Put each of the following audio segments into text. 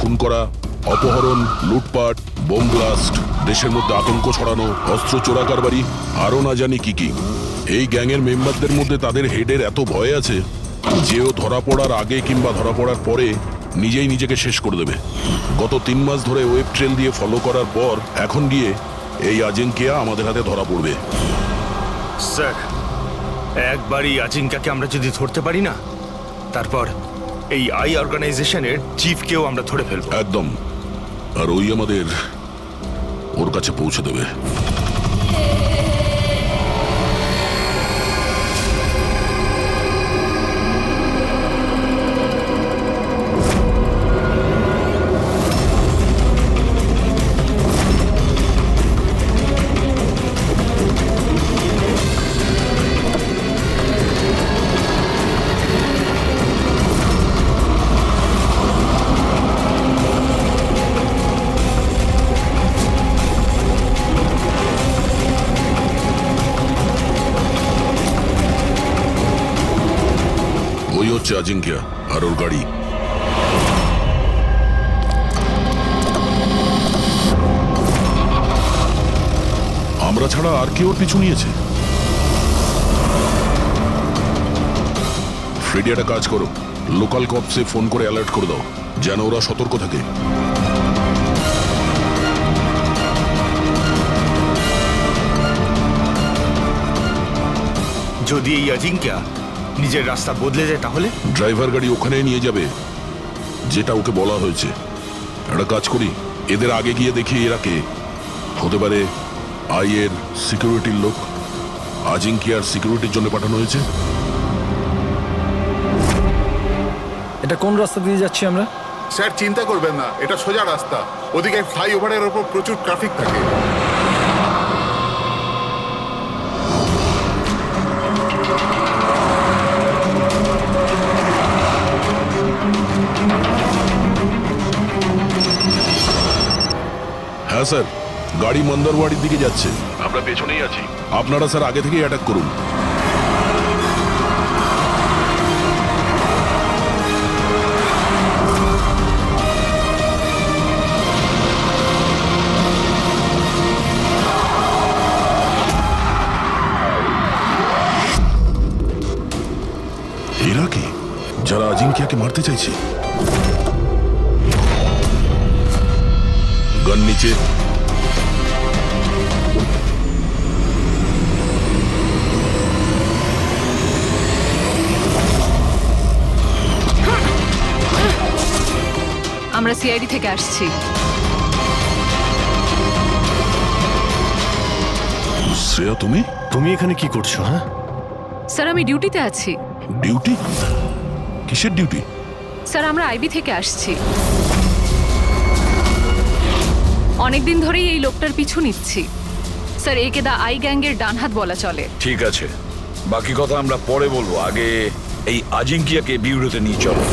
খুন করা, অপহরণ, লুটপাট, বোম ব্লাস্ট, দেশের মধ্যে আতঙ্ক ছড়ানো, অস্ত্র চোরা কারবারি, আরো না জানি কি কি। এই গ্যাংয়ের মেম্বারদের মধ্যে তাদের হেডের এত ভয় আছে যে ও ধরা পড়ার আগে কিংবা ধরা পড়ার পরে নিজেই নিজেকে শেষ করে দেবে। গত 3 মাস ধরে ওয়েব ট্রেল দিয়ে ফলো করার পর এখন গিয়ে এই আজিঙ্কিয়া আমাদের হাতে ধরা পড়বে। স্যার, একবারই আজিঙ্কাকে আমরা যদি ধরতে পারি না, তারপর এই আই অর্গানাইজেশনের চিফকেও আমরা ধরে ফেলবো। একদম। আর ওই আমাদের ওর কাছে পৌঁছে দেবে। ওই হচ্ছে আজিঙ্কিয়া আর ওর গাড়ি। আমরা ছাড়া আর কেউ ওর পিছু নিয়েছে। ফ্রেডি, একটা কাজ করো, লোকাল কপসে ফোন করে অ্যালার্ট করে দাও যেন ওরা সতর্ক থাকে। যদি এই আজিঙ্কা নিজের রাস্তা বদলে যায় তাহলে? ড্রাইভার গাড়ি ওখানে নিয়ে যাবে যেটা ওকে বলা হয়েছে। একটা কাজ করি, এদের আগে গিয়ে দেখি এরা কে হতে পারে। আইয়ের সিকিউরিটির লোক, আজিঙ্কিয়ার সিকিউরিটির জন্য পাঠানো হয়েছে। এটা কোন রাস্তা দিয়ে যাচ্ছি আমরা? স্যার, চিন্তা করবেন না, এটা সোজা রাস্তা। ওদিকে ফ্লাইওভারের ওপর প্রচুর ট্রাফিক থাকে। হ্যাঁ স্যার, গাড়ি মন্দারওয়াড়ির দিকে যাচ্ছে। আমরা পেছনেই আছি। আপনারা স্যার আগে থেকেই অ্যাটাক করুন। এরা কি, যারা আজিঙ্কিয়াকে মারতে চাইছে? গান নিচে। আমরা সিআইডি থেকে আসছি। শ্রেয়া, তুমি তুমি এখানে কি করছো? হ্যাঁ, স্যার আমি ডিউটিতে আছি। ডিউটি? কিসের ডিউটি? স্যার আমরা আইবি থেকে আসছি। অনেকদিন ধরেই এই লোকটার পিছু নিচ্ছি। স্যার একে দা আই গ্যাংয়ের ডানহাত বলা চলে। ঠিক আছে, বাকি কথা আমরা পরে বলবো। আগে এই আজিঙ্কিয়াকে বিউরোতে নিয়ে চলো।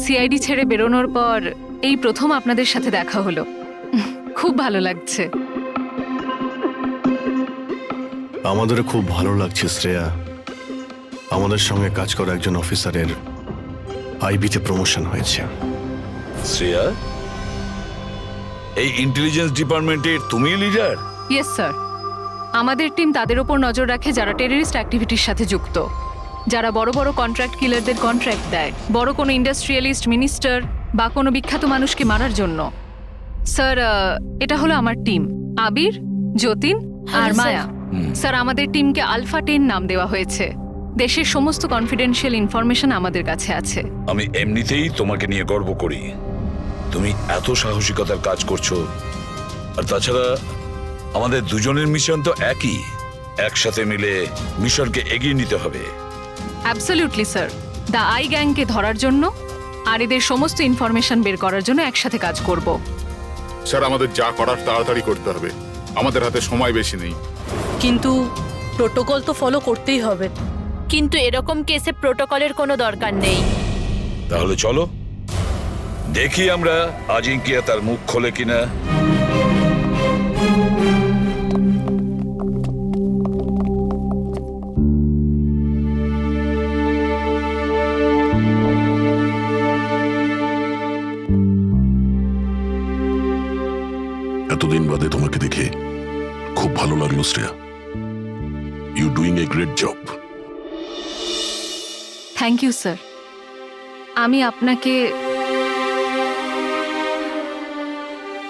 সিআইডি ছেড়ে বেরোনোর পর এই প্রথম আপনাদের সাথে দেখা হলো। খুব ভালো লাগছে। আমাদেরও খুব ভালো লাগছে শ্রেয়া। আমাদের সঙ্গে কাজ করা একজন অফিসারের আইবিতে প্রমোশন হয়েছে। শ্রেয়া, এই ইন্টেলিজেন্স ডিপার্টমেন্টের তুমি লিডার? Yes sir. আমাদের টিম তাদের ওপর নজর রাখে যারা টেররিস্ট অ্যাক্টিভিটির সাথে যুক্ত, যারা বড় বড় কন্ট্রাক্ট কিলারদের কন্ট্রাক্ট দেয়, বড় কোনো ইন্ডাস্ট্রিয়ালিস্ট, মিনিস্টার বা কোনো বিখ্যাত মানুষকে মারার জন্য। স্যার এটা হলো আমার টিম, আবির, যতীন আর মায়া। স্যার আমাদের টিমকে আলফা 10 নাম দেওয়া হয়েছে। দেশের সমস্ত কনফিডেন্সিয়াল ইনফরমেশন আমাদের কাছে আছে। আমি এমনিতেই তোমাকে নিয়ে গর্ব করি। তুমি এত সাহসিকতার কাজ করছো। আর তাছাড়া আমাদের দুজনের মিশন তো একই, একসাথে মিলে মিশনকে এগিয়ে নিতে হবে। Absolutely sir. দ্য আই গ্যাংকে ধরার জন্য আর এদের সমস্ত ইনফরমেশন বের করার জন্য একসাথে কাজ করব। স্যার, আমাদের যা করার তাড়াতাড়ি করতে হবে, আমাদের হাতে সময় বেশি নেই। কিন্তু প্রোটোকল তো ফলো করতেই হবে। কিন্তু এরকম কেসে প্রোটোকলের কোনো দরকার নেই। তাহলে চলো দেখি আমরা আজিঙ্কিয়া তার মুখ খোলে কিনা। এতদিন বাদে তোমাকে দেখে খুব ভালো লাগলো Shreya. You doing a great job. Thank you sir. আমি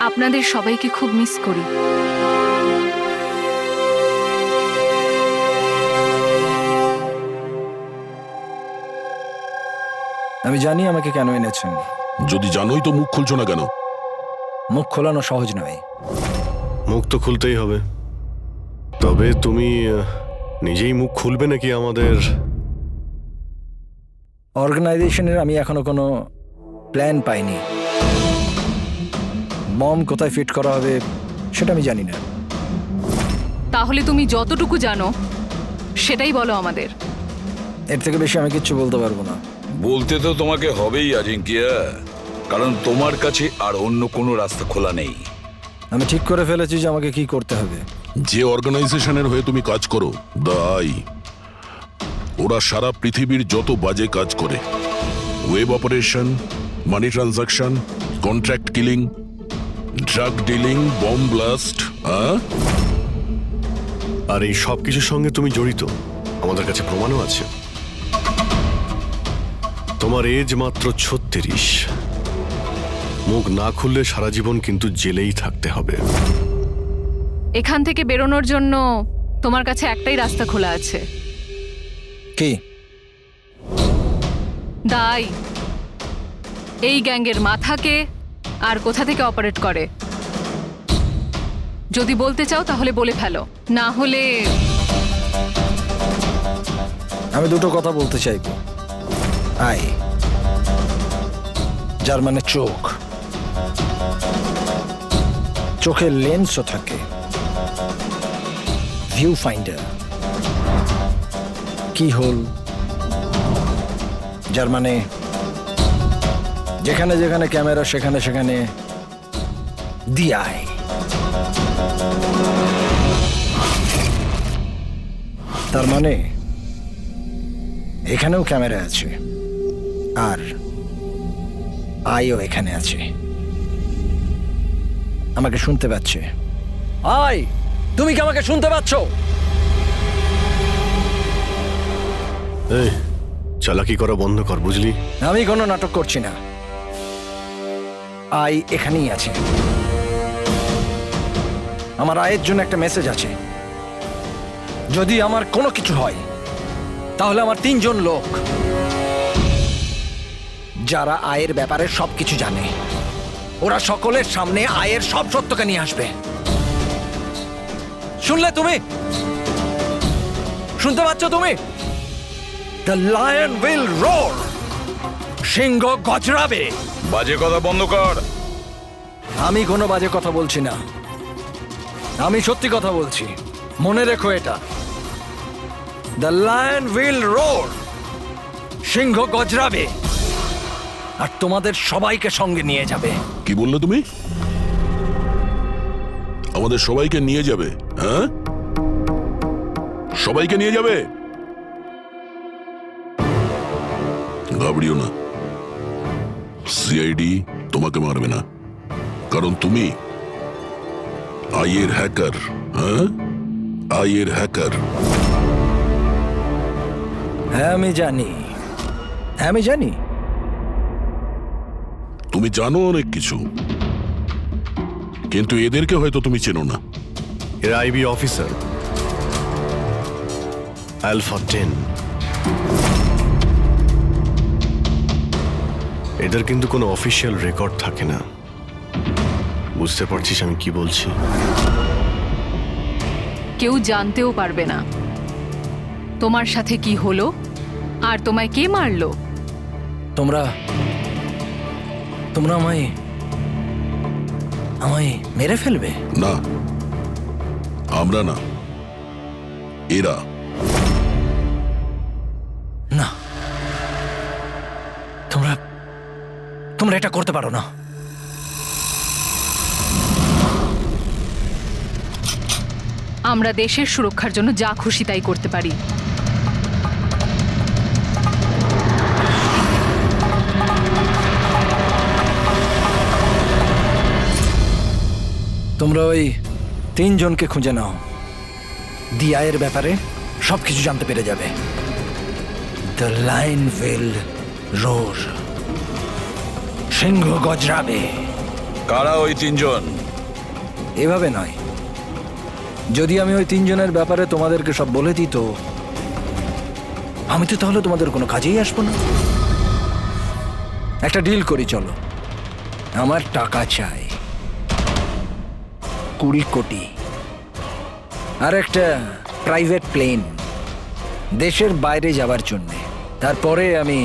আপনাদের সবাইকে খুব মিস করি। আমি জানি আমাকে কেন এনেছেন। যদি জানোই তো মুখ খুলছো না কেন? মুখ খোলানো সহজ নয়। মুখ তো খুলতেই হবে, তবে তুমি নিজেই মুখ খুলবে নাকি আমাদের? অর্গানাইজেশনের আমি এখনো কোনো প্ল্যান পাইনি। বম কোথায় ফিট করা হবে সেটা আমি জানি না। তাহলে তুমি যতটুকু জানো সেটাই বলো আমাদের। এর থেকে বেশি আমি কিচ্ছু বলতে পারবো না। বলতে তো তোমাকে হবেই আজিঙ্কিয়া, কারণ তোমার কাছে আর অন্য কোনো রাস্তা খোলা নেই। আমি ঠিক করে ফেলেছি যে আমাকে কি করতে হবে। যে অর্গানাইজেশনের হয়ে তুমি কাজ করো, দ্য আই, ওরা সারা পৃথিবীর যত বাজে কাজ করে, web operation, money transaction, contract killing, drug dealing, bomb blast, আর এই সব কিছুর সঙ্গে তুমি জড়িত, আমাদের কাছে প্রমাণও আছে। তোমার এজ মাত্র 36। মুখ না খুললে সারা জীবন কিন্তু জেলেই থাকতে হবে। এখান থেকে বেরোনোর জন্য তোমার কাছে একটাই রাস্তা খোলা আছে। কি? দাই এই গ্যাংয়ের মাথাকে আর কোথা থেকে অপারেট করে। যদি বলতে চাও তাহলে বলে ফেলো, না হলে আমি দুটো কথা বলতে চাইব। আই, যার মানে চোখ, চোখের লেন্সও থাকে, ভিউ ফাইন্ডার, কি হোল, যার মানে যেখানে যেখানে ক্যামেরা সেখানে সেখানে দি আই। তার মানে এখানেও ক্যামেরা আছে আর আইও এখানে আছে। আমাকে শুনতে পাচ্ছে? আই, তুমি কি আমাকে শুনতে পাচ্ছ? এই চালাকি করা বন্ধ কর, বুঝলি? আমি কোনো নাটক করছি না। আই এখানেই আছে। আমার আয়ের জন্য একটা মেসেজ আছে। যদি আমার কোনো কিছু হয় তাহলে আমার 3 জন লোক, যারা আয়ের ব্যাপারে সবকিছু জানে, ওরা সকলের সামনে আয়ের সব সত্যকে নিয়ে আসবে। শুনলে তুমি? শুনতে পাচ্ছ তুমি? The lion will roar. সিংহ গজরাবে। বাজে কথা বন্ধ কর। আমি কোনো বাজে কথা বলছি না, আমি সত্যি কথা বলছি। মনে রেখো এটা। The lion will roar. সিংহ গজরাবে আর তোমাদের সবাইকে সঙ্গে নিয়ে যাবে। কি বললে তুমি? আমাদের সবাইকে নিয়ে যাবে? হ্যাঁ, সবাইকে নিয়ে যাবে? ঘাবড়িও না, সিআইডি তোমাকে মারবে না, কারণ তুমি আইয়ের হ্যাকার। হ্যাঁ, আইয়ের হ্যাকার। হ্যাঁ আমি জানি, আমি জানি। তুমি জানো অনেক কিছু, কিন্তু এদেরকে হয়তো তুমি চেনো না। এরা আইবি অফিসার, আলফা 10। এদের কিন্তু কোনো অফিসিয়াল রেকর্ড থাকে না। বুঝতে পারছিস আমি কি বলছি? কেউ জানতেও পারবে না তোমার সাথে কি হলো আর তোমায় কে মারলো। তোমরা তোমরা আমায় আমায় মেরে ফেলবে? না, আমরা না, এরা। তোমরা এটা করতে পারো না। আমরা দেশের সুরক্ষার জন্য যা খুশি তাই করতে পারি। তোমরা ওই 3 জনকে খুঁজে নাও। দিয়ায়ের ব্যাপারে সবকিছু জানতে পেরে যাবে। দ্য লাইন উইল রোর, সিংহ গজরাবে। কারা ওই 3 জন? এভাবে নয়, যদি আমি ওই 3 জনের ব্যাপারে তোমাদেরকে সব বলে দিই তো আমি তো তাহলে তোমাদের কোনো কাজেই আসবো না। একটা ডিল করি, চলো। আমার টাকা চাই 20 কোটি, আর একটা প্রাইভেট প্লেন দেশের বাইরে যাওয়ার জন্যে। তারপরে আমি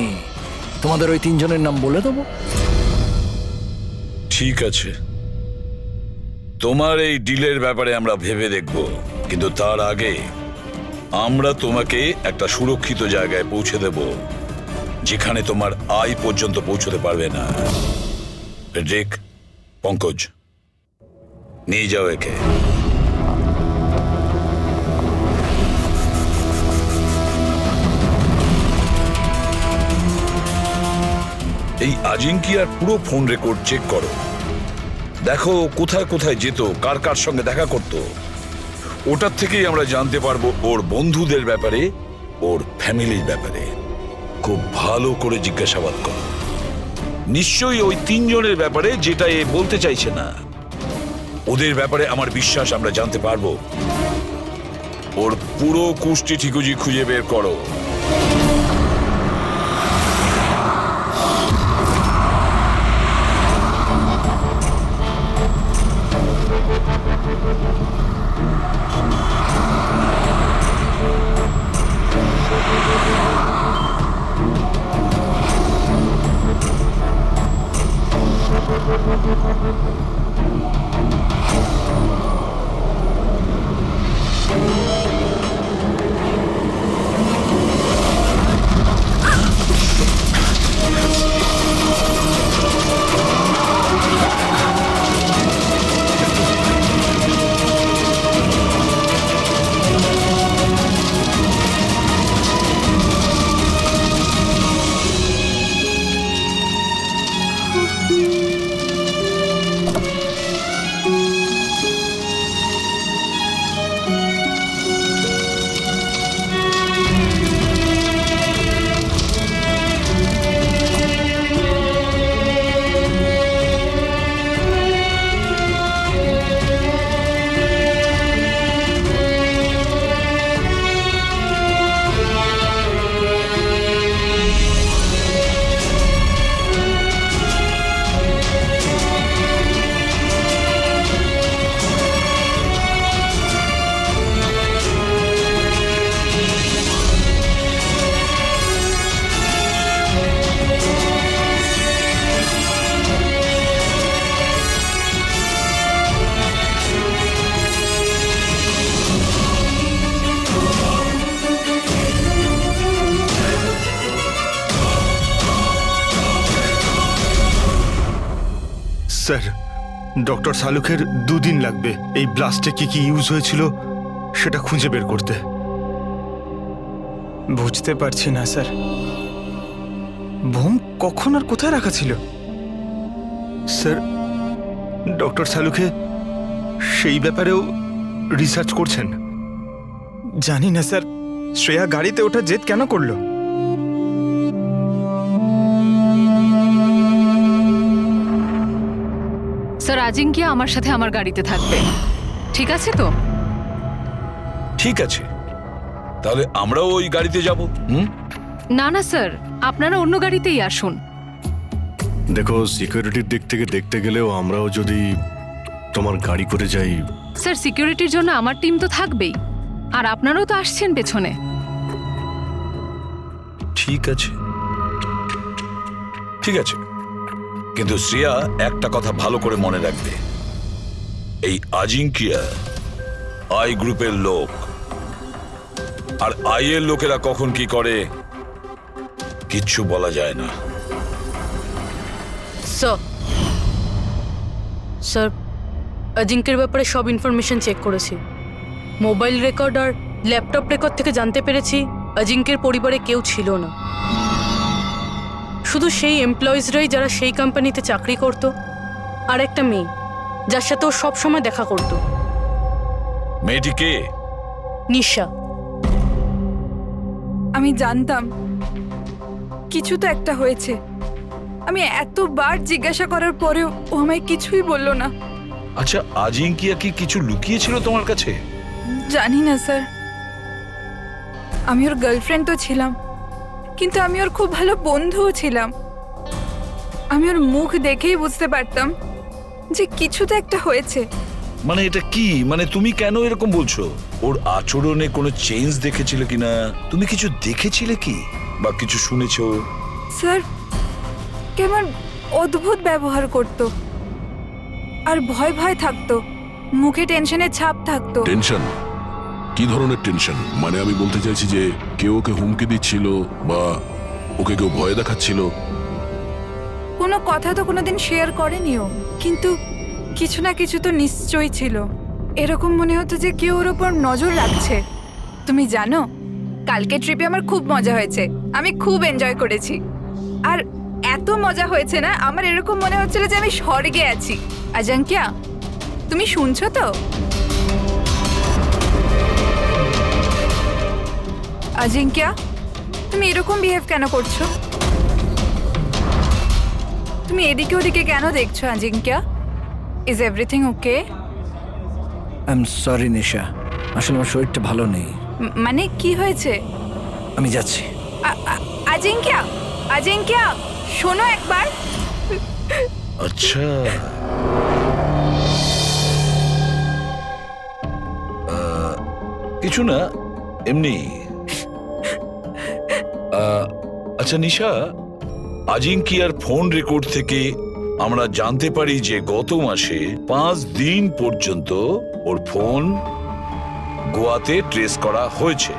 তোমাদের ওই 3 জনের নাম বলে দেবো। ঠিক আছে, তোমার এই ডিলের ব্যাপারে আমরা ভেবে দেখব, কিন্তু তার আগে আমরা তোমাকে একটা সুরক্ষিত জায়গায় পৌঁছে দেব, যেখানে তোমার আয় পর্যন্ত পৌঁছতে পারবে না। রেক, পঙ্কজ, নিয়ে যাও একে। এই আজিঙ্কিয়ার পুরো ফোন রেকর্ড চেক করো, দেখো কোথায় কোথায় যেত, কার কার সঙ্গে দেখা করত। ওটার থেকেই আমরা জানতে পারবো ওর বন্ধুদের ব্যাপারে, ওর ফ্যামিলির ব্যাপারে। খুব ভালো করে জিজ্ঞাসাবাদ করো, নিশ্চয়ই ওই 3 জনের ব্যাপারে, যেটা এ বলতে চাইছে না। ওদের ব্যাপারে আমার বিশ্বাস আমরা জানতে পারবো। ওর পুরো কুষ্টি ঠিকুজি খুঁজে বের করো। স্যার, ডক্টর সালুকের 2 দিন লাগবে এই ব্লাস্টে কি কি ইউজ হয়েছিল সেটা খুঁজে বের করতে। বুঝতে পারছি না স্যার, বোম কখন আর কোথায় রাখা ছিল? স্যার, ডক্টর সালুকে সেই ব্যাপারেও রিসার্চ করছেন। জানি না স্যার, শ্রেয়া গাড়িতে ওঠা জেদ কেন করলো? স্যার, আজিঙ্কিয়া আমার সাথে আমার গাড়িতে থাকবে, ঠিক আছে তো? ঠিক আছে, তাহলে আমরাও ওই গাড়িতে যাব। না না স্যার, আপনারা অন্য গাড়িতেই আসুন। দেখো, সিকিউরিটির দিক থেকে দেখতে গেলেও আমরাও যদি তোমার গাড়ি করে যাই। স্যার, সিকিউরিটির জন্য আমার টিম তো থাকবেই, আর আপনারাও তো আসছেন পেছনে। ঠিক আছে, ঠিক আছে, কিন্তু শ্রেয়া একটা কথা ভালো করে মনে রাখবে, এই আজিঙ্কিয়া আই গ্রুপের লোক, আর আই এর লোকেরা কখন কি করে কিচ্ছু বলা যায় না। স্যার অজিঙ্কের ব্যাপারে সব ইনফরমেশন চেক করেছি। মোবাইল রেকর্ড আর ল্যাপটপ রেকর্ড থেকে জানতে পেরেছি অজিঙ্কের পরিবারে কেউ ছিল না, শুধু সেই এমপ্লয়িজরাই যারা সেই কোম্পানিতে চাকরি করত, আর একটা মেয়ে যার সাথে ও সবসময় দেখা করত। মেয়েটি কে? নিশা। আমি জানতাম কিছু তো একটা হয়েছে। আমি এতবার জিজ্ঞাসা করার পরেও ও আমায় কিছুই বলল না। আচ্ছা, আজিঙ্কিয়া কি কিছু লুকিয়েছিল তোমার কাছে? জানি না স্যার, আমি ওর গার্লফ্রেন্ড তো ছিলাম, কিন্তু আমি ওর খুব ভালো বন্ধুও ছিলাম। আমি ওর মুখ দেখেই বুঝতে পারতাম যে কিছু তো একটা হয়েছে। মানে এটা কি? মানে তুমি কেন এরকম বলছো? ওর আচরণে কোনো চেঞ্জ দেখেছিলে কিনা? তুমি কিছু দেখেছিলে কি বা কিছু শুনেছো? স্যার, কেমন অদ্ভুত ব্যবহার করত আর ভয় ভয় থাকতো, মুখে টেনশনের ছাপ থাকতো। টেনশন? কি ধরনের টেনশন? মানে আমি বলতে চাইছি যে কেউ ওকে হুমকি দিচ্ছিল বা ওকে কেউ ভয় দেখাচ্ছিল? কোনো কথা তো কোনোদিন শেয়ার করেনি ও, কিন্তু কিছু না কিছু তো নিশ্চয়ই ছিল। এরকম মনে হতো যে কেউ ওর ওপর নজর রাখছে। তুমি জানো, কালকে ট্রিপে আমার খুব মজা হয়েছে, আমি খুব এনজয় করেছি। আর এত মজা হয়েছে না, আমার এরকম মনে হচ্ছিল যে আমি স্বর্গে আছি। আজাঙ্কিয়া, তুমি শুনছো তো? আজিঙ্কিয়া, তুমি এরকম বিহেভ কেন করছো? তুমি এদিকে ওদিকে কেন দেখছো Ajinkya? Is everything okay? I am sorry Nisha, আসলে আমার শরীরটা ভালো নেই। মানে কি হয়েছে? আমি যাচ্ছি। আজিঙ্কিয়া, আজিঙ্কিয়া, শোনো একবার। আচ্ছা, কিছু না, এমনি। আচ্ছা নিশা, আজিঙ্কিয়ার ফোন রেকর্ড থেকে আমরা জানতে পারি যে গত মাসে 5 দিন পর্যন্ত ওর ফোন গোয়াতে ট্রেস করা হয়েছে।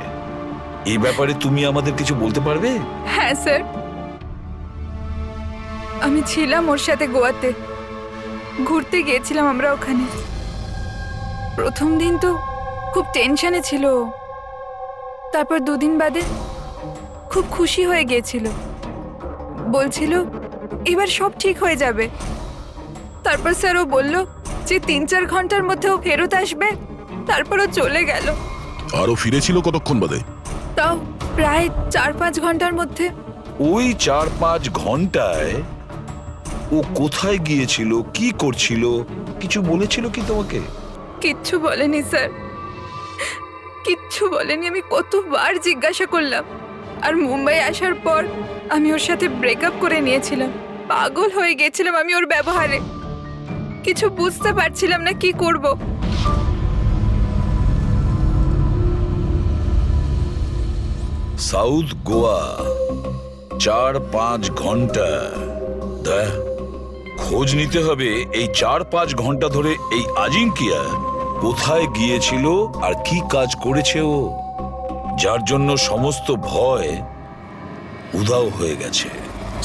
এই ব্যাপারে তুমি আমাদের কিছু বলতে পারবে? হ্যাঁ স্যার, আমি ছিলাম ওর সাথে গোয়াতে, ঘুরতে গিয়েছিলাম আমরা ওখানে। প্রথম দিন তো খুব টেনশনে ছিল, তারপর 2 দিন বাদে খুব খুশি হয়ে গিয়েছিল, বলছিল এবার সব ঠিক হয়ে যাবে। তারপর স্যার ও বলল যে 3-4 ঘন্টার মধ্যে ও ফেরত আসবে, তারপর ও চলে গেল। আরো ফিরেছিল কতক্ষণ বাদে? তাও প্রায় 4-5 ঘন্টার মধ্যে। ওই 4-5 ঘন্টায় ও কোথায় গিয়েছিল, কি করছিল, কিছু বলেছিল কি তোমাকে? কিচ্ছু বলেনি স্যার, কিচ্ছু বলেনি। আমি কতবার জিজ্ঞাসা করলাম, আর মুম্বাই আসার পর আমি ওর সাথে ব্রেকআপ করে নিয়েছিলাম। পাগল হয়ে গেছিলাম আমি ওর ব্যবহারে, কিছু বুঝতে পারছিলাম না কি করব। সাউথ গোয়া 4-5 ঘন্টা, খোঁজ নিতে হবে এই 4-5 ঘন্টা ধরে এই আজিঙ্কিয়া কোথায় গিয়েছিল আর কি কাজ করেছে ও, যার জন্য সমস্ত ভয় উধাও হয়ে গেছে।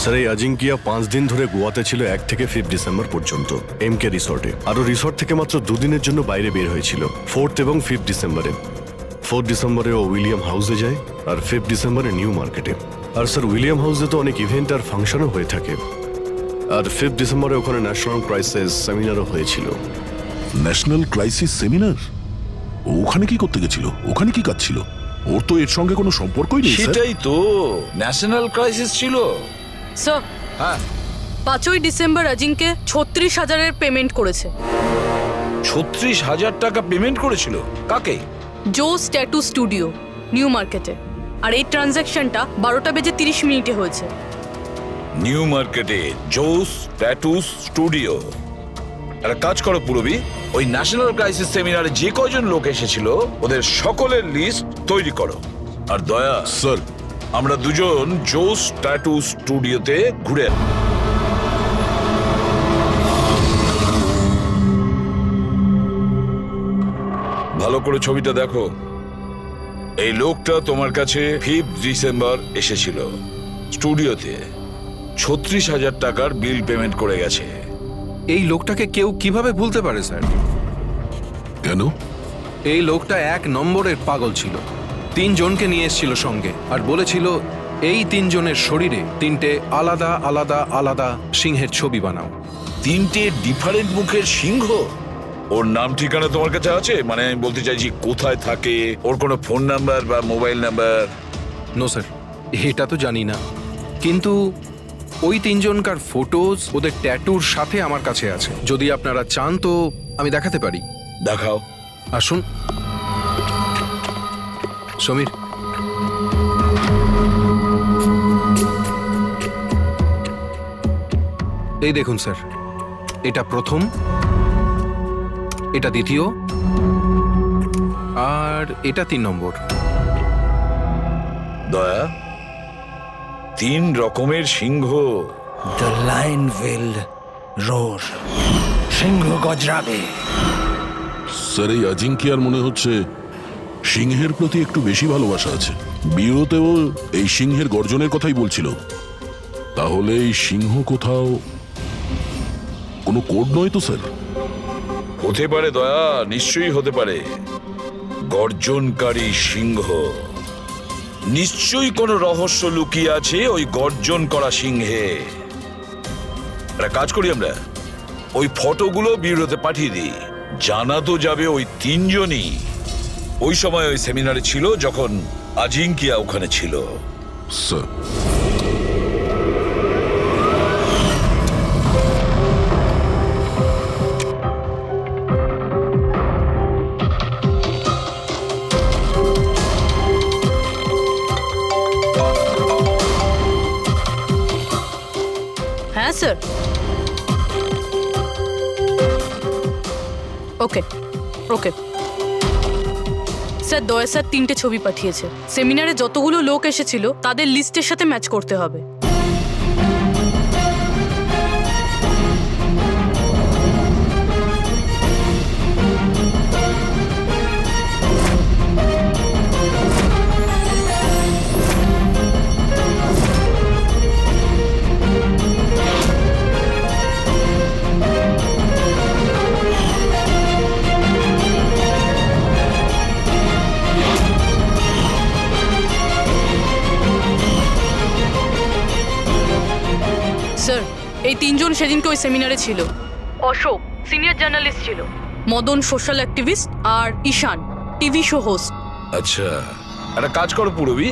স্যার, এই আজিঙ্কিয়া 5 দিন ধরে গোয়াতে ছিল, 1 থেকে 5 ডিসেম্বর পর্যন্ত এমকে রিসর্টে। আরও রিসর্ট থেকে মাত্র 2 দিনের জন্য বাইরে বের হয়েছিল, 4 এবং 5 ডিসেম্বরে। 4 ডিসেম্বরে ও উইলিয়াম হাউসে যায়, আর 5 ডিসেম্বরে নিউ মার্কেটে। আর স্যার, উইলিয়াম হাউসে তো অনেক ইভেন্ট আর ফাংশনও হয়ে থাকে, আর 5 ডিসেম্বরে ওখানে ন্যাশনাল ক্রাইসিস সেমিনারও হয়েছিল। National crisis seminar? ওখানে কি করতে গেছিল? ওখানে কি কাজ ছিল? ওর তো এর সঙ্গে কোনো সম্পর্কই নেই। সেটাই তো, ন্যাশনাল ক্রাইসিস ছিল। স্যার, হ্যাঁ, 5ই ডিসেম্বর অজিঙ্কে 36,000-এর পেমেন্ট করেছে। 36,000 টাকা পেমেন্ট করেছিল? কাকে? জোস ট্যাটু স্টুডিও, নিউ মার্কেটে। আর এই ট্রানজ্যাকশনটা 12:30 হয়েছে। নিউ মার্কেটে জোস ট্যাটু স্টুডিও। একটা কাজ করো পুরবি, ওই ন্যাশনাল ক্রাইসিস সেমিনারে যে কয়জন লোক এসেছিল ওদের সকলের লিস্ট তৈরি করো। আর দয়া স্যার, আমরা দুজন জোস ট্যাটু স্টুডিওতে ঘুরে ভালো করে ছবিটা দেখো। এই লোকটা তোমার কাছে 5 ডিসেম্বর এসেছিল স্টুডিওতে, 36,000 টাকার বিল পেমেন্ট করে গেছে। এই লোকটাকে কেউ কিভাবে ভুলতে পারে স্যার? কেন? এই লোকটা 1 নম্বরের পাগল ছিল। 3 জনকে নিয়ে এসেছিল সঙ্গে আর বলেছিল এই 3 জনের শরীরে 3টে আলাদা আলাদা আলাদা সিংহের ছবি বানাও। 3টে ডিফারেন্ট মুখের সিংহ? ওর নাম ঠিকানা তোমার কাছে আছে? মানে আমি বলতে চাইছি কোথায় থাকে, ওর কোনো ফোন নাম্বার বা মোবাইল নাম্বার? নো স্যার, এটা তো জানি না, কিন্তু ওই 3 জনকার ফটোজ ওদের ট্যাটুর সাথে আমার কাছে আছে। যদি আপনারা চান তো আমি দেখাতে পারি। দেখাও। আসুন সমীর। এই দেখুন স্যার, এটা প্রথম, এটা দ্বিতীয়, আর এটা 3 নম্বর। দয়া, 3 রকমের সিংহ। দ্য লায়ন উইল রোর, সিংহ গজরাবে। স্যার, এই আজিঙ্কিয়ার মনে হচ্ছে সিংহের প্রতি একটু বেশি ভালোবাসা আছে। বিয়েতেও এই সিংহের গর্জনের কথাই বলছিল। তাহলে এই সিংহ কোথাও কোনো কোড নয় তো স্যার? হতে পারে দয়া, নিশ্চয়ই হতে পারে। গর্জনকারী সিংহ, নিশ্চয়ই কোনো রহস্য লুকিয়ে আছে ওই গর্জন করা সিংহে। একটা কাজ করি, আমরা ওই ফটোগুলো ব্যুরোতে পাঠিয়ে দিই। জানা তো যাবে ওই 3 জনই ওই সময় ওই সেমিনারে ছিল যখন আজিঙ্কিয়া ওখানে ছিল। স্যার, হ্যাঁ স্যার। ওকে ওকে স্যার, দয়া স্যার 3টে ছবি পাঠিয়েছে। সেমিনারে যতগুলো লোক এসেছিল তাদের লিস্টের সাথে ম্যাচ করতে হবে। স্যার, এই 3 জন সেদিনকে ওই সেমিনারে ছিল। অশোক সিনিয়র জার্নালিস্ট ছিল, মদন সোশ্যাল অ্যাক্টিভিস্ট, আর ঈশান টিভি শো হোস্ট। আচ্ছা, একটা কাজ করো পুরবি,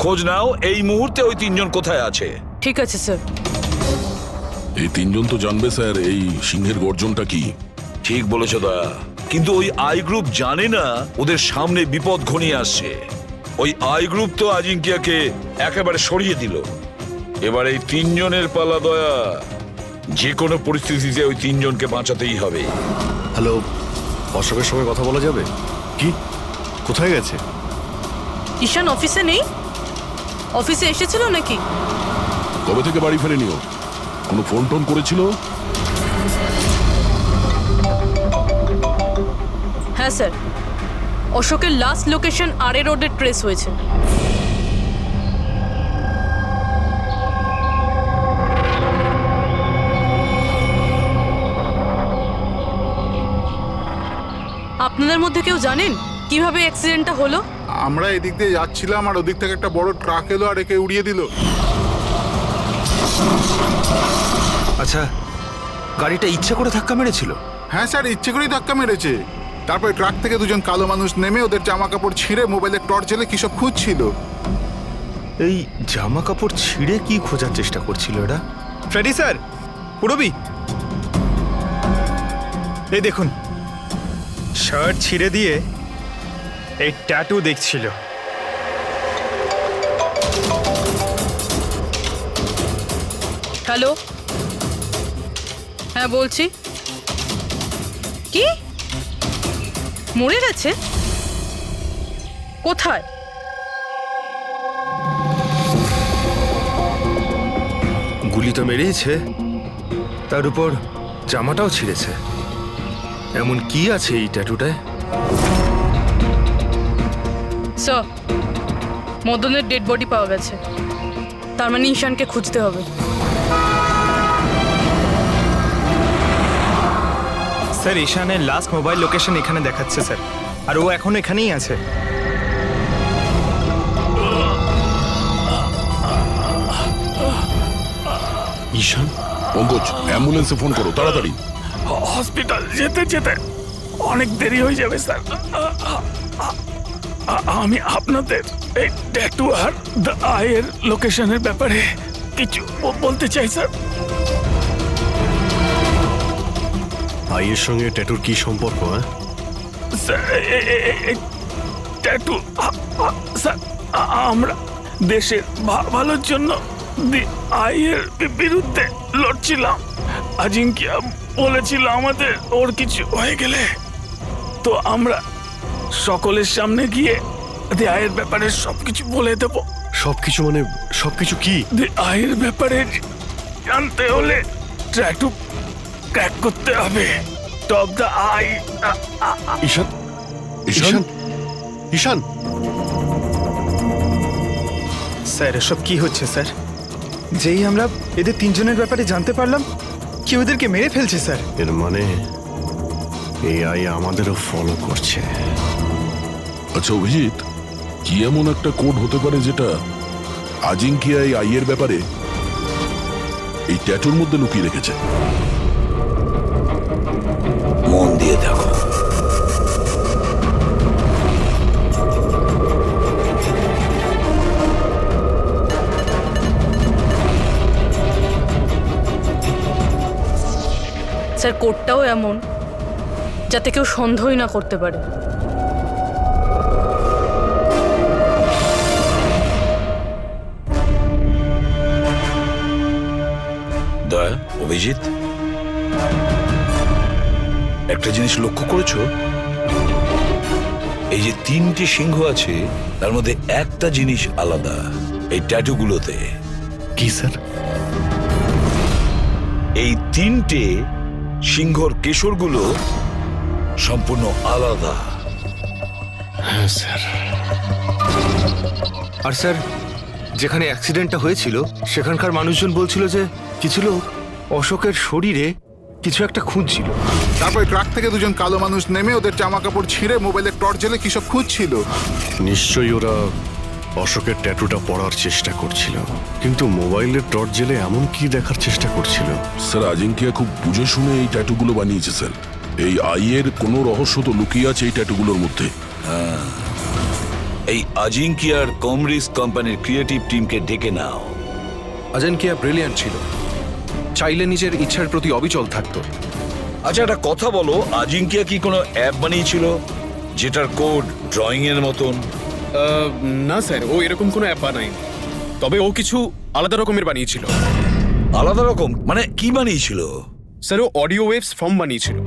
খোঁজ নাও এই মুহূর্তে ওই 3 জন কোথায় আছে। ঠিক আছে স্যার। এই 3 জন তো জানবে স্যার এই সিংহের গর্জনটা কি। ঠিক বলেছো দয়া, কিন্তু ওই আই গ্রুপ জানে না ওদের সামনে বিপদ ঘনিয়ে আসছে। ওই আই গ্রুপ তো আজিঙ্কিয়াকে একেবারে সরিয়ে দিল। এবার এই 3 জনের পালা দয়া। যে কোনো পরিস্থিতিতে ওই 3 জনকে বাঁচাতেই হবে। হ্যালো, অশোকের সঙ্গে কথা বলা যাবে কি? কোথায় গেছে? ঈশান অফিসে নেই? অফিসে এসেছিল নাকি? কবে থেকে বাড়ি ফেরেনিও? কোনো ফোন টোন করেছিল? হ্যাঁ স্যার, অশোকের লাস্ট লোকেশন আরএ রোডে ট্রেস হয়েছে। আপনাদের মধ্যে কেউ জানেন কিভাবে অ্যাক্সিডেন্টটা হলো? আমরা এদিক দিয়ে যাচ্ছিলাম আর ওদিক থেকে একটা বড় ট্রাক এলো আর একে উড়িয়ে দিল। আচ্ছা, গাড়িটা ইচ্ছে করে ধাক্কা মেরেছিল? হ্যাঁ স্যার, ইচ্ছে করেই ধাক্কা মেরেছে। তারপরে ট্রাক থেকে 2 জন কালো মানুষ নেমে ওদের জামা কাপড় ছিঁড়ে মোবাইলের টর্চ জ্বেলে কি সব খুঁজছিল। এই জামা কাপড় ছিঁড়ে কি খোঁজার চেষ্টা করছিল এরা? ফ্রেডি স্যার, পুরবি, এই দেখুন, শার্ট ছিঁড়ে দিয়ে এই ট্যাটু দেখছিল। হ্যালো, হ্যাঁ বলছি। কি মরে গেছে? কোথায়? গুলি তো মেরেছে, তার উপর জামাটাও ছিঁড়েছে। এমন কি আছে এই ট্যাটুটায়? স্যার, মদনের ডেড বডি পাওয়া গেছে। তার মানে ঈশানকে খুঁজতে হবে। স্যার ঈশানের লাস্ট মোবাইল লোকেশন এখানে দেখাচ্ছে স্যার, আর ও এখন এখানেই আছে। ঈশান, পঙ্কজ, অ্যাম্বুলেন্সে ফোন করো তাড়াতাড়ি। হসপিটাল যেতে যেতে অনেক দেরি হয়ে যাবে স্যার। আমি আপনাদের এই ট্যাটু আর দ্য আইয়ের লোকেশনের ব্যাপারে কিছু বলতে চাই স্যার। আইয়ের সঙ্গে ট্যাটুর কি সম্পর্ক? স্যার ট্যাটু স্যার, আমরা দেশের ভালোর জন্য দি আইয়ের বিরুদ্ধে লড়ছিলাম। আজিঙ্কিয়া বলেছিল আমাদের ওর কিছু হয়ে গেলে তো আমরা সকলের সামনে গিয়ে দি আইয়ের ব্যাপারে সবকিছু বলে দেব। সবকিছু মানে সবকিছু কি? দি আইয়ের ব্যাপারে জানতে হলে ট্যাটু ক্র্যাক করতে হবে। Top the eye. Ishan, Ishan, Ishan! Sir এসব কি হচ্ছে স্যার? যেই আমরা এদের তিনজনের ব্যাপারে জানতে পারলাম, কেউ এদেরকে মেরে ফেলছে স্যার। এর মানে এই আই আমাদেরও ফলো করছে। আচ্ছা অভিজিৎ, কি এমন একটা কোড হতে পারে যেটা আজিঙ্কিয়া এই আইয়ের ব্যাপারে এই ট্যাটুর মধ্যে লুকিয়ে রেখেছে? মন দিয়ে দেখো। স্যার কোডটাও এমন যাতে কেউ সন্দেহই না করতে পারে। দয়া, অভিজিৎ, একটা জিনিস লক্ষ্য করেছো? এই যে তিনটে সিংহ আছে তার মধ্যে একটা জিনিস আলাদা এই ট্যাটুগুলোতে। কি স্যার? এই তিনটে সিংহর কেশরগুলো সম্পূর্ণ আলাদা। হ্যাঁ স্যার। আর স্যার যেখানে অ্যাক্সিডেন্টটা হয়েছিল সেখানকার মানুষজন বলছিল যে কিছু লোক অশোকের শরীরে কিছু একটা খুঁজছিল। তারপর ট্রাক থেকে দুজন কালো মানুষ নেমে ওদের জামা কাপড় ছিঁড়ে মোবাইলের টর্চ জ্বেলে কি সব খুঁজছিল। নিশ্চয়ই ওরা অশোকের ট্যাটুটা পড়ার চেষ্টা করছিল, কিন্তু মোবাইলের টর্চ জেলে এমন কি দেখার চেষ্টা করছিল? স্যার আজিঙ্কিয়া খুব বুঝে শুনে এই ট্যাটুগুলো বানিয়েছে স্যার। এই আইয়ের কোনো রহস্য তো লুকিয়ে আছে এই ট্যাটুগুলোর মধ্যে। এই আজিঙ্কিয়ার কমরিস কোম্পানির ক্রিয়েটিভ টিমকে ডেকে নাও। আজিঙ্কিয়া ব্রিলিয়ান্ট ছিল, চাইলে নিজের ইচ্ছার প্রতি অবিচল থাকতো। আচ্ছা একটা কথা বলো, আজিঙ্কিয়া কি কোনো অ্যাপ বানিয়েছিল যেটার কোড ড্রয়িং এর মতন? না স্যার, ও এরকম কোনো অ্যাপ বানায়নি, তবে ও কিছু আলাদা রকমের বানিয়েছিল। আলাদা রকম মানে কি বানিয়েছিল? স্যার ও অডিও ওয়েভস ফর্ম বানিয়েছিল,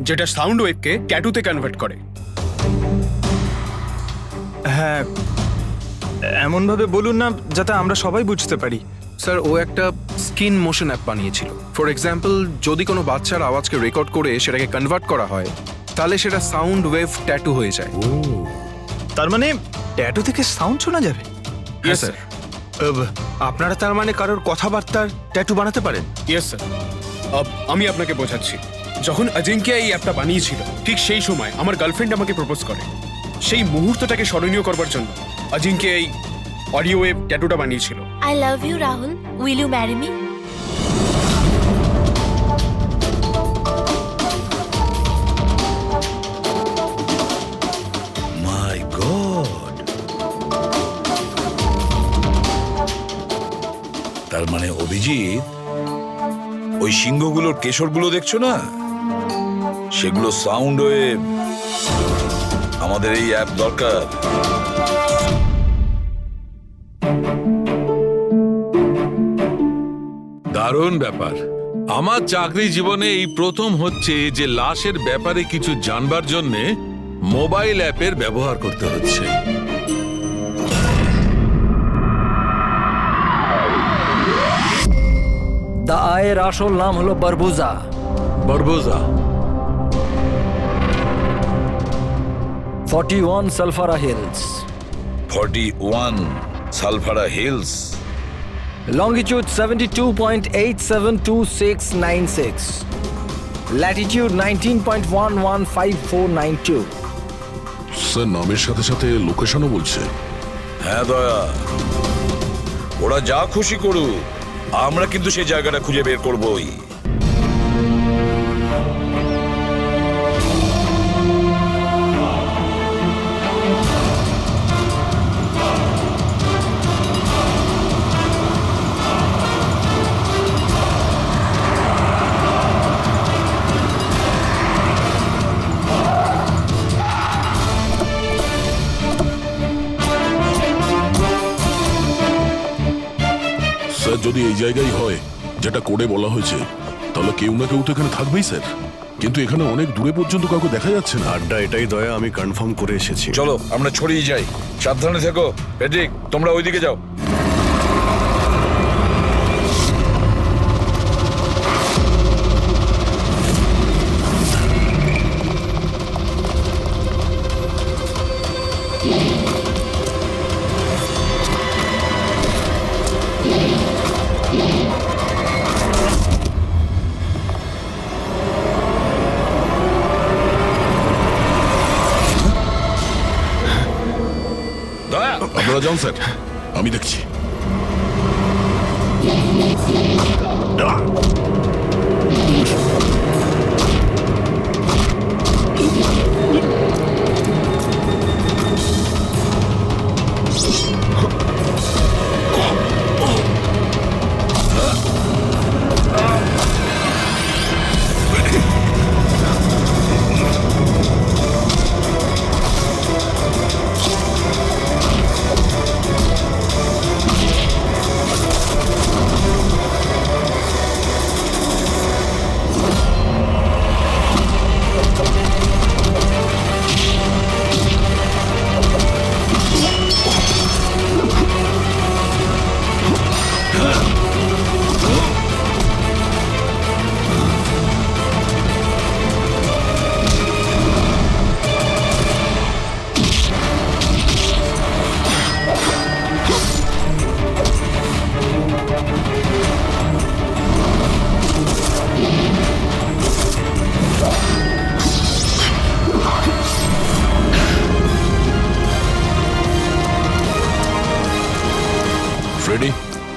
যেটা সাউন্ড ওয়েভকে ট্যাটুতে কনভার্ট করে। হ্যাঁ, এমনভাবে বলুন না যাতে আমরা সবাই বুঝতে পারি। স্যার ও একটা স্কিন মোশন অ্যাপ বানিয়েছিল। ফর এক্সাম্পল, যদি কোনো বাচ্চার আওয়াজকে রেকর্ড করে সেটাকে কনভার্ট করা হয় তাহলে সেটা সাউন্ড ওয়েভ ট্যাটু হয়ে যায়। তার মানে ট্যাটু থেকে সাউন্ড শোনা যাবে? Yes sir. আপনারা তার মানে কারোর কথাবার্তার ট্যাটু বানাতে পারেন? Yes sir. আমি আপনাকে বোঝাচ্ছি। যখন আজিঙ্কিয়া এই অ্যাপটা বানিয়েছিল ঠিক সেই সময় আমার গার্লফ্রেন্ড আমাকে প্রপোজ করে। সেই মুহূর্তটাকে স্মরণীয় করবার জন্য আজিঙ্কিয়া এই অডিও ওয়েভ ট্যাটুটা বানিয়েছিল। I love you, Rahul. Will you marry me? My god! তার মানে অভিজিৎ, ওই সিংহগুলোর কেশরগুলো দেখছো না, সেগুলো সাউন্ড ওয়েভ। আমাদের এই অ্যাপ দরকার। দারুণ ব্যাপার। আমার চাকরি জীবনে এই প্রথম হচ্ছে যে লাশের ব্যাপারে কিছু জানবার জন্য মোবাইল অ্যাপের ব্যবহার করতে হচ্ছে। দ্য আইয়ের আসল নাম হলো বারবুজা। বারবুজা 41 সালফারা হিলস। 41 সালফারা হিলস। Longitude 72.872696. Latitude 19.115492. স্যার নামের সাথে সাথে লোকেশনও বলছে। হ্যাঁ দয়া, ওরা যা খুশি করুক, আমরা কিন্তু সেই জায়গাটা খুঁজে বের করবই। স্যার যদি এই জায়গায় হয় যেটা কোডে বলা হয়েছে, তাহলে কেউ না কেউ তো এখানে থাকবেই স্যার। কিন্তু এখানে অনেক দূরে পর্যন্ত কাউকে দেখা যাচ্ছে না। আড্ডা এটাই দয়া, আমি কনফার্ম করে এসেছি। চলো আমরা ছড়িয়ে যাই, সাবধানে থেকো। পেড্রিক, তোমরা ওইদিকে যাও। আপনারা যান স্যার, আমি দেখছি। ফ্রেডি,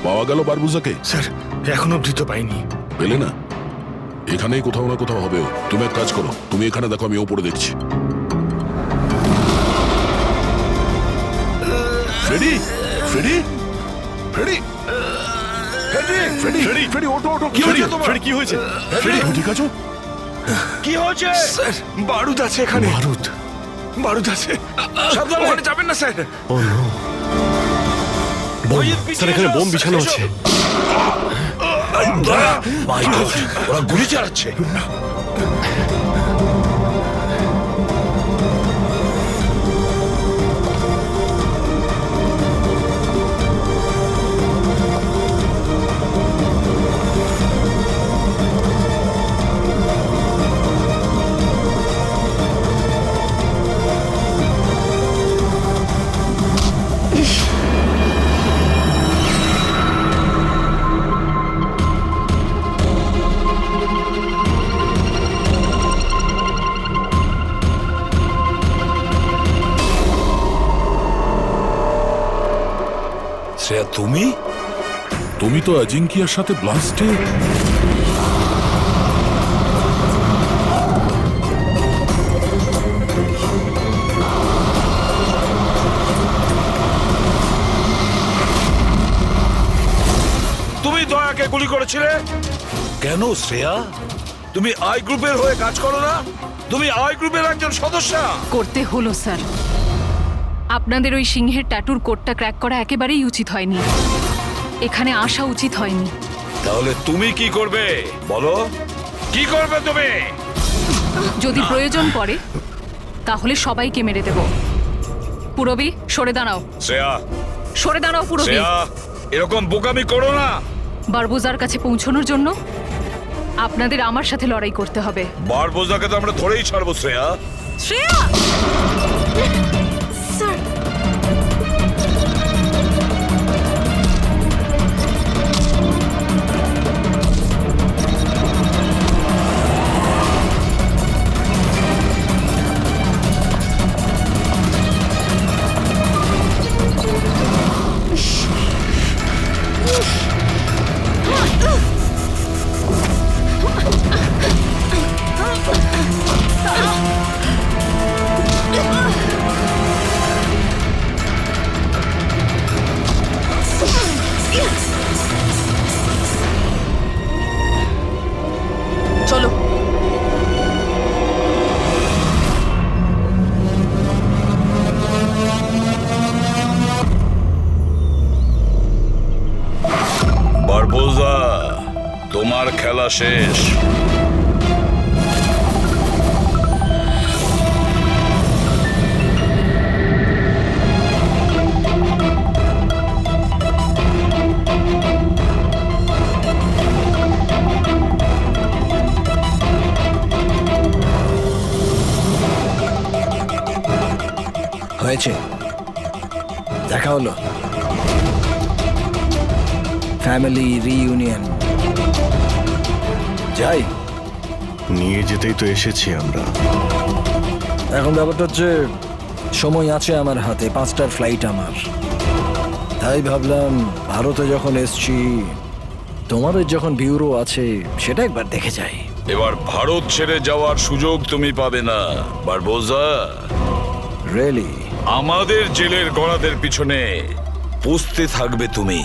পাওয়া গেল বারবুজাকে? স্যার এখন অব্দি তো পাইনি। পেলে না? এখানেই কোথাও না কোথাও হবে। তুমি এক কাজ করো, তুমি এখানে দেখো, আমি ওপরে দেখছি। Freddy, Freddy, Freddy, Freddy, Freddy, Freddy, ওঠো, ওঠো। কি হয়েছে তোমার? ফ্রেডি, কি হয়েছে? ফ্রেডি, তুমি ঠিক আছো? কি হয়েছে? স্যার বারুদ আছে এখানে। বারুদ? বারুদ আছে, সাবধানে। ওখানে যাবেন না স্যার। ও নো, স্যার এখানে বোম বিছানো আছে। মাই গড, ওরা গুলি চালাচ্ছে। শ্রেয়া, তুমি তুমি তো অজিঙ্কিয়ার সাথে ব্লাস্টে। তুমি দয়াকে গুলি করেছিলে কেন শ্রেয়া? তুমি আই গ্রুপের হয়ে কাজ করো না? তুমি আই গ্রুপের একজন সদস্য। করতে হলো স্যার। আপনাদের ওই সিংহের ট্যাটুর কোডটা ক্র্যাক করা একেবারেই উচিত হয়নি। এখানে আসা উচিত হয়নি। তাহলে তুমি কি করবে বলো? কি করবে তুমি? যদি প্রয়োজন পড়ে তাহলে সবাইকে মেরে দেব। পুরবী, সরে দাঁড়াও। শ্রেয়া, সরে দাঁড়াও পুরবী। শ্রেয়া, এরকম বোকামি করো না। বারবুজার কাছে পৌঁছানোর জন্য আপনাদের আমার সাথে লড়াই করতে হবে। বারবোজাকে তো আমরা ধরেই ছাড়বো শ্রেয়া। শ্রেয়া! স্যার বারবোজা, তোমার খেলা শেষ। হয়েছে, দেখা হলো, ফ্যামিলি রিইউনিয়ন। যাই, নিয়ে যেতেই তো এসেছি আমরা। এখন ব্যাপারটা হচ্ছে সময় আছে আমার হাতে, 5টার ফ্লাইট আমার। তাই ভাবলাম ভারতে যখন এসছি, তোমাদের যখন ব্যুরো আছে, সেটা একবার দেখে যাই। এবার ভারত ছেড়ে যাওয়ার সুযোগ তুমি পাবে না বারবোজা। রিয়েলি? আমাদের জেলের গড়াদের পিছনে পুষতে থাকবে তুমি।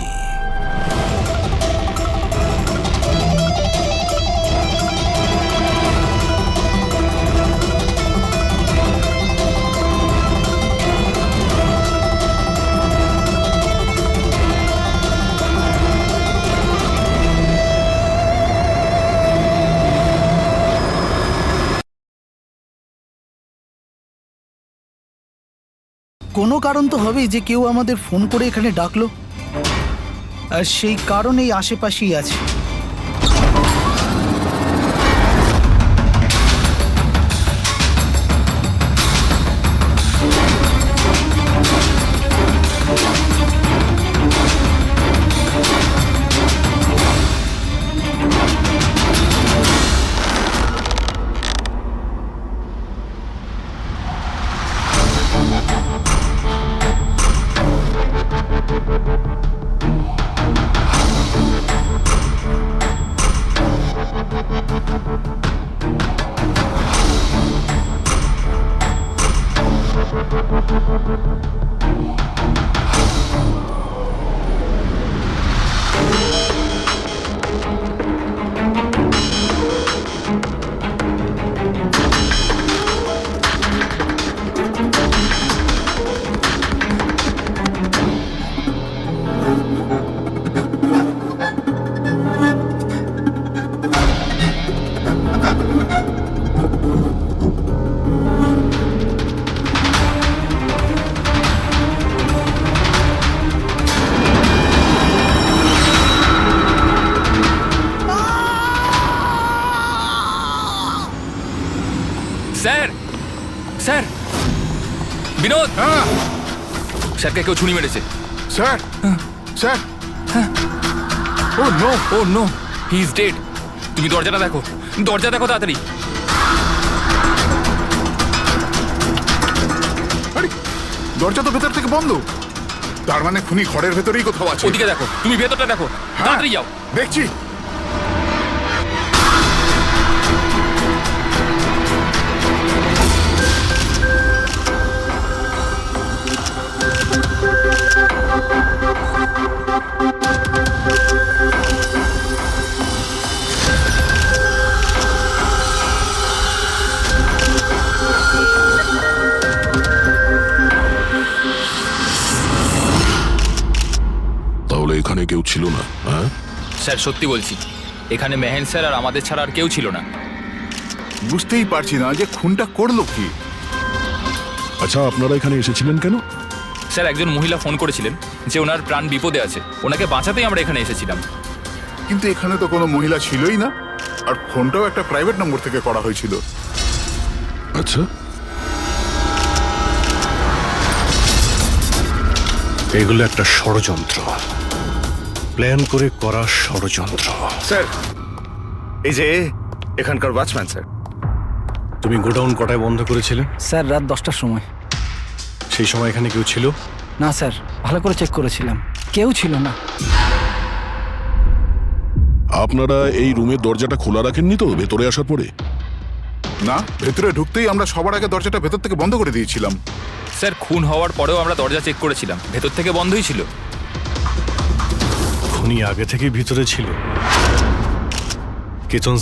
কোনো কারণ তো হবেই যে কেউ আমাদের ফোন করে এখানে ডাকলো, আর সেই কারণ এই আশেপাশেই আছে। স্যার, স্যার, বিনোদ, স্যারকে কেউ ছুরি মেরেছে। Sir, sir, oh no, oh no, he is dead. তুমি দরজাটা দেখো, দরজা দেখো তাড়াতাড়ি। দরজা তো ভেতর থেকে বন্ধ, তার মানে খুনি ঘরের ভেতরেই কোথাও আছে। ওদিকে দেখো, তুমি ভেতরটা দেখো, তাড়াতাড়ি যাও। দেখছি। তাহলে এখানে কেউ ছিল না? হ্যাঁ স্যার, সত্যি বলছি, এখানে মেহেন স্যার আর আমাদের ছাড়া আর কেউ ছিল না। বুঝতেই পারছি না যে খুনটা করলো কি। আচ্ছা, আপনারা এখানে এসেছিলেন কেন? স্যার, একজন মহিলা ফোন করেছিলেন যে ওনার প্রাণ বিপদে আছে, ওনাকে বাঁচাতেই আমরা এখানে এসেছিলাম। কিন্তু এখানে তো কোনো মহিলা ছিলই না, আর ফোনটাও একটা প্রাইভেট নম্বর থেকে করা হয়েছিল। আচ্ছা, এগুলো একটা ষড়যন্ত্র, প্ল্যান করে করা ষড়যন্ত্র। স্যার, এই যে এখানকার ওয়াচম্যান স্যার। তুমি গোডাউন কটায় বন্ধ করেছিলে? স্যার, রাত 10টার সময়। সেই সময় এখানে কেউ ছিল না স্যার, ভালো করে চেক করেছিলাম, কেউ ছিল না। আপনারা এই রুমের দরজাটা খোলা রাখেননি তো ভেতরে আসার পরে? না, ভেতরে ঢুকতেই আমরা সবার আগে দরজাটা ভেতর থেকে বন্ধ করে দিয়েছিলাম। স্যার, খুন হওয়ার পরেও আমরা দরজা চেক করেছিলাম, ভেতর থেকে বন্ধই ছিল। খুনি আগে থেকে ভিতরে ছিল। কেতন